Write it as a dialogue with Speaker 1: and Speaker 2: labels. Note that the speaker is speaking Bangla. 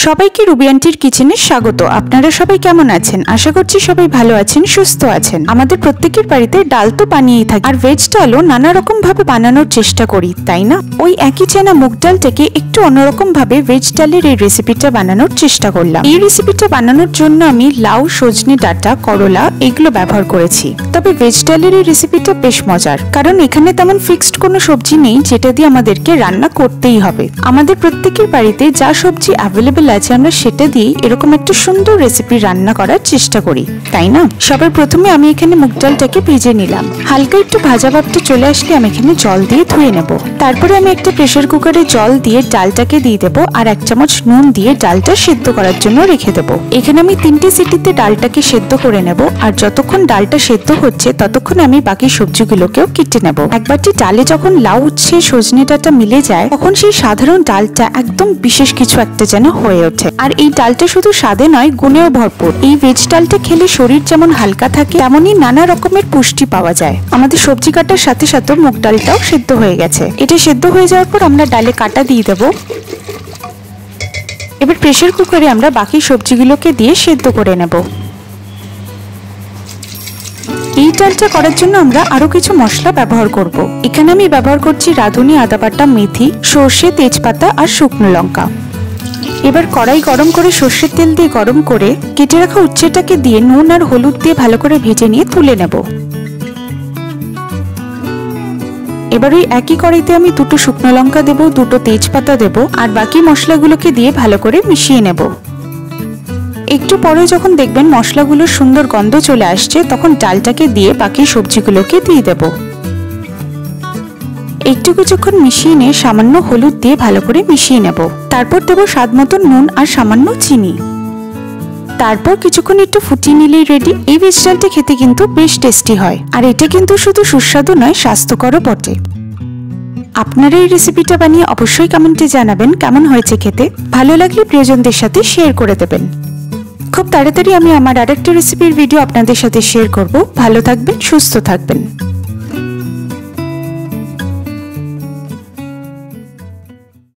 Speaker 1: সবাইকে রুবি আন্টির কিচেনে স্বাগত। আপনারা সবাই কেমন আছেন? আশা করছি সবাই ভালো আছেন, সুস্থ আছেন। আমাদের প্রত্যেকের বাড়িতে ডাল তো বানিয়েই থাকে, আর ভেজ ডালও নানা রকম ভাবে বানানোর চেষ্টা করি, তাই না? ওই একই চেনা মুগ ডালটাকে একটু অন্যরকম ভাবে ভেজ ডালের এই রেসিপিটা বানানোর চেষ্টা করলাম। এই রেসিপিটা বানানোর জন্য আমি লাউ, সজনে ডাঁটা, করলা এগুলো ব্যবহার করেছি। তবে ভেজ ডালের এই রেসিপিটা বেশ মজার, কারণ এখানে তেমন ফিক্সড কোনো সবজি নেই যেটা দিয়ে আমাদেরকে রান্না করতেই হবে। আমাদের প্রত্যেকের বাড়িতে যা সবজি অ্যাভেলেবেল আছে আমরা সেটা দিয়ে এরকম একটা সুন্দর রেসিপি রান্না করার চেষ্টা করি, তাই না? সবার প্রথমে আমি এখানে মুগ ডালটাকে ভেজে নিলাম। হালকা একটু ভাজা ভাবটা চলে আসলে আমি এখানে জল দিয়ে ধুয়ে নেব। তারপরে আমি একটা প্রেসার কুকারে জল দিয়ে ডালটাকে দিয়ে দেবো, আর 1 চামচ নুন দিয়ে ডালটা সেদ্ধ করার জন্য রেখে দেবো। এখানে আমি 3টে সিটিতে ডালটাকে সেদ্ধ করে নেব, আর যতক্ষণ ডালটা সেদ্ধ হচ্ছে ততক্ষণ আমি বাকি সবজিগুলোকেও কেটে নেব। একবারটি ডালে যখন লাউ, উচ্ছে, সজনে ডাঁটা মিলে যায় তখন সেই সাধারণ ডালটা একদম বিশেষ কিছু একটা যেন হয়ে ওঠে। আর এই ডালটা শুধু স্বাদে নয়, গুণেও ভরপুর। এই ভেজ ডালটা খেলে শরীর যেমন হালকা থাকে তেমনই নানা রকমের পুষ্টি পাওয়া যায়। আমাদের সবজি কাটার সাথে সাথে মুগ ডালটাও সেদ্ধ হয়ে গেছে। এটা সেদ্ধ হয়ে যাওয়ার পর আমরা ডালে কাটা দিয়ে দেবো। এবার প্রেসার কুকারে আমরা বাকি সবজিগুলোকে দিয়ে সেদ্ধ করে নেব। এই ডালটা করার জন্য আমরা আরো কিছু মশলা ব্যবহার করব। এখানে আমি ব্যবহার করছি রাঁধুনি, আদা বাটা, মেথি, সর্ষে, তেজপাতা আর শুকনো লঙ্কা। এবার কড়াই গরম করে সর্ষের তেল দিয়ে গরম করে কেটে রাখা উচ্ছেটাকে দিয়ে নুন আর হলুদ দিয়ে ভালো করে ভেজে নিয়ে তুলে নেব। এবার ওই একই কড়াইতে আমি 2টো শুকনো লঙ্কা দেব, 2টো তেজপাতা দেব, আর বাকি মশলাগুলোকে দিয়ে ভালো করে মিশিয়ে নেব। একটু পরে যখন দেখবেন মশলাগুলোর সুন্দর গন্ধ চলে আসছে তখন ডালটাকে দিয়ে বাকি সবজিগুলোকে দিয়ে দেব। একটু কিছুক্ষণ মিশিয়ে নিয়ে সামান্য হলুদ দিয়ে ভালো করে মিশিয়ে নেব। তারপর দেব স্বাদ মতো নুন আর সামান্য চিনি। তারপর কিছুক্ষণ একটু ফুটিয়ে নিলেই রেডি। এই ভেজ ডালটা খেতে কিন্তু বেশ টেস্টি হয়, আর এটা কিন্তু শুধু সুস্বাদু নয়, স্বাস্থ্যকরও বটে। আপনারা এই রেসিপিটা বানিয়ে অবশ্যই কমেন্টে জানাবেন কেমন হয়েছে খেতে। ভালো লাগলে প্রিয়জনদের সাথে শেয়ার করে দেবেন। খুব তাড়াতাড়ি আমি আমার আরেকটা রেসিপির ভিডিও আপনাদের সাথে শেয়ার করব। ভালো থাকবেন, সুস্থ থাকবেন।